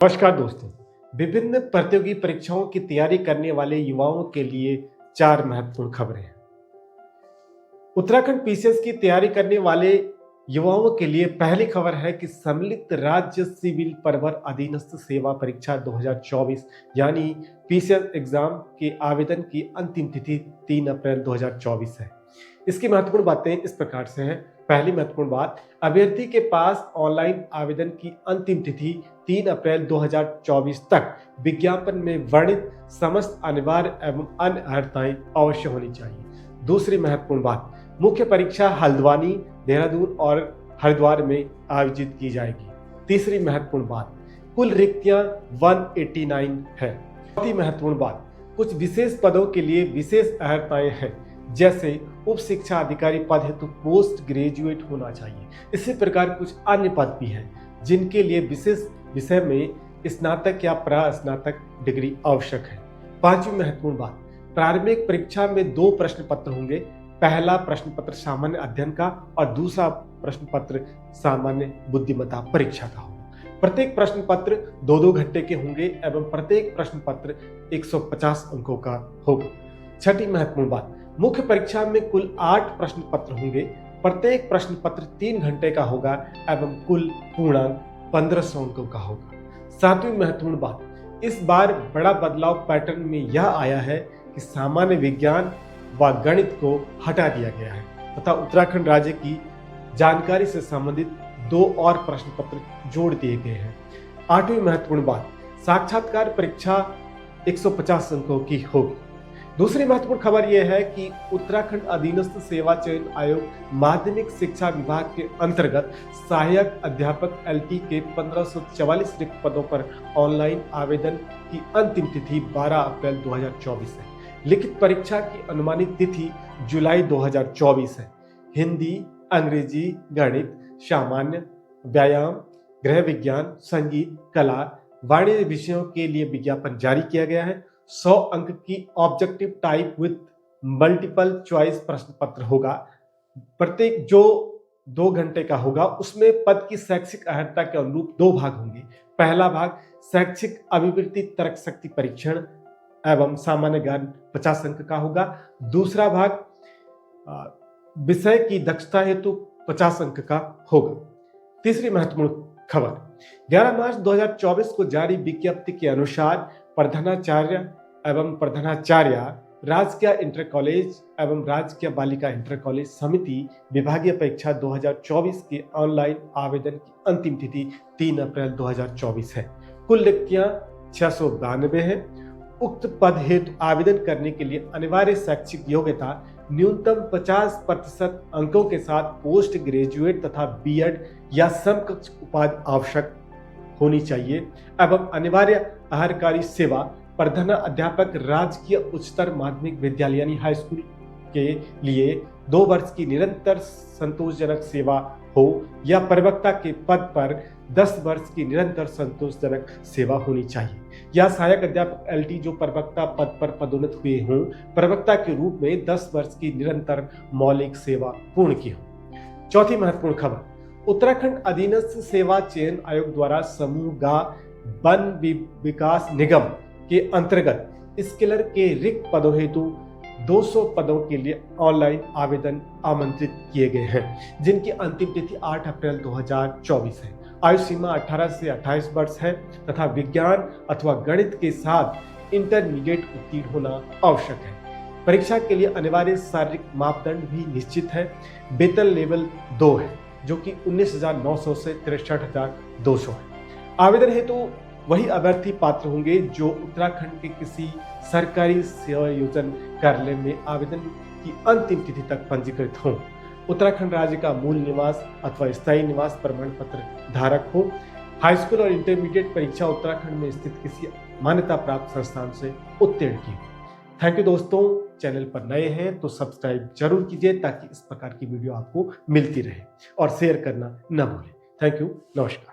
नमस्कार दोस्तों। विभिन्न प्रतियोगी परीक्षाओं की तैयारी करने वाले युवाओं के लिए 4 महत्वपूर्ण खबरें हैं। उत्तराखंड पीसीएस की तैयारी करने वाले युवाओं के लिए पहली खबर है कि सम्मिलित राज्य सिविल परवर अधीनस्थ सेवा परीक्षा 2024 यानी पीसीएस एग्जाम के आवेदन की अंतिम तिथि 3 अप्रैल 2024 है। इसकी महत्वपूर्ण बातें इस प्रकार से हैं। पहली महत्वपूर्ण बात, अभ्यर्थी के पास ऑनलाइन आवेदन की अंतिम तिथि 3 अप्रैल 2024 तक विज्ञापन में वर्णित समस्त अनिवार्य एवं अन्य अर्हताएं अवश्य होनी चाहिए। दूसरी महत्वपूर्ण बात, मुख्य परीक्षा हल्द्वानी, देहरादून और हरिद्वार में आयोजित की जाएगी। तीसरी महत्वपूर्ण बात, कुल रिक्तियां 189 है। चौथी महत्वपूर्ण बात, कुछ विशेष पदों के लिए विशेष अर्हताएं हैं, जैसे उप शिक्षा अधिकारी पद हेतु पोस्ट ग्रेजुएट होना चाहिए। इसी प्रकार कुछ अन्य पद भी हैं जिनके लिए विशेष विषय में स्नातक या प्रास्नातक डिग्री आवश्यक है। पांचवी महत्वपूर्ण बात, प्रारंभिक परीक्षा में 2 प्रश्न पत्र होंगे। पहला प्रश्न पत्र सामान्य अध्ययन का और दूसरा प्रश्न पत्र सामान्य बुद्धिमत्ता परीक्षा का होगा। प्रत्येक प्रश्न पत्र 2-2 घंटे के होंगे एवं प्रत्येक प्रश्न पत्र 150 अंकों का होगा। छठी महत्वपूर्ण बात, मुख्य परीक्षा में कुल 8 प्रश्न पत्र होंगे। प्रत्येक प्रश्न पत्र 3 घंटे का होगा एवं कुल पूर्णांक 1500 अंकों का होगा। सातवीं महत्वपूर्ण बात, इस बार बड़ा बदलाव पैटर्न में यह आया है कि सामान्य विज्ञान व गणित को हटा दिया गया है तथा उत्तराखंड राज्य की जानकारी से संबंधित 2 और प्रश्न पत्र जोड़ दिए गए हैं। आठवीं महत्वपूर्ण बात, साक्षात्कार परीक्षा 150 अंकों की होगी। दूसरी महत्वपूर्ण खबर यह है कि उत्तराखंड अधीनस्थ सेवा चयन आयोग माध्यमिक शिक्षा विभाग के अंतर्गत सहायक अध्यापक एलटी के 1544 रिक्त पदों पर ऑनलाइन आवेदन की अंतिम तिथि 12 अप्रैल 2024 है। लिखित परीक्षा की अनुमानित तिथि जुलाई 2024 है। हिंदी, अंग्रेजी, गणित, सामान्य, व्यायाम, गृह विज्ञान, संगीत, कला, वाणिज्य विषयों के लिए विज्ञापन जारी किया गया है। 100 अंक की objective type with multiple choice प्रश्न पत्र होगा। प्रत्येक जो 2 घंटे का होगा उसमें पद की शैक्षिक अर्हता के अनुरूप 2 भाग होंगे। पहला भाग शैक्षिक अभिवृत्ति तर्क शक्ति परीक्षण एवं सामान्य ज्ञान 50 अंक का होगा। दूसरा भाग विषय की दक्षता हेतु 50 अंक का होगा। तीसरी महत्वपूर्ण खबर, 11 मार्च 2024 को जारी विज्ञप्ति के अनुसार प्रधानाचार्य एवं प्रधानाचार्या राजकीय इंटर कॉलेज एवं राजकीय बालिका इंटर कॉलेज समिति विभागीय परीक्षा 2024 के ऑनलाइन आवेदन की अंतिम तिथि 3 अप्रैल 2024 है। कुल रिक्तियां 692 है। उक्त पद हेतु आवेदन करने के लिए अनिवार्य शैक्षिक योग्यता न्यूनतम 50% अंकों के साथ पोस्ट ग्रेजुएट तथा बीएड या समकक्ष उपाधि आवश्यक होनी चाहिए एवं अनिवार्य आहारकारी सेवा प्रधान अध्यापक राजकीय उच्चतर माध्यमिक विद्यालय यानी हाई स्कूल के लिए 2 वर्ष की निरंतर संतोषजनक सेवा हो या प्रवक्ता के पद पर 10 वर्ष की निरंतर संतोषजनक सेवा होनी चाहिए या सहायक अध्यापक एलटी जो प्रवक्ता पद पर पदोन्नत हुए हों प्रवक्ता के रूप में 10 वर्ष की निरंतर मौलिक सेवा पूर्ण की हो। चौथी महत्वपूर्ण खबर, उत्तराखंड अधीनस्थ सेवा चयन आयोग द्वारा समूह गा वन विकास निगम के अंतर्गत स्किलर के रिक्त पदों हेतु 200 पदों के लिए ऑनलाइन आवेदन आमंत्रित किए गए हैं, जिनकी अंतिम तिथि 8 अप्रैल 2024 है। आयु सीमा 18 से 28 वर्ष है तथा विज्ञान अथवा गणित के साथ इंटरमीडिएट उत्तीर्ण होना आवश्यक है। परीक्षा के लिए अनिवार्य शारीरिक मापदंड भी निश्चित है। वेतन लेवल 2 है जो कि 19,900 से 63,200 है। आवेदन हेतु वही अभ्यर्थी पात्र होंगे जो उत्तराखंड के किसी सरकारी सेवायोजन कार्यालय में आवेदन की अंतिम तिथि तक पंजीकृत हों, उत्तराखंड राज्य का मूल निवास अथवा स्थायी निवास प्रमाण पत्र धारक हो, हाई स्कूल और इंटरमीडिएट परीक्षा उत्तराखंड में स्थित किसी मान्यता प्राप्त संस्थान से उत्तीर्ण की। थैंक यू दोस्तों, चैनल पर नए हैं तो सब्सक्राइब जरूर कीजिए ताकि इस प्रकार की वीडियो आपको मिलती रहे और शेयर करना न भूलें। थैंक यू, नमस्कार।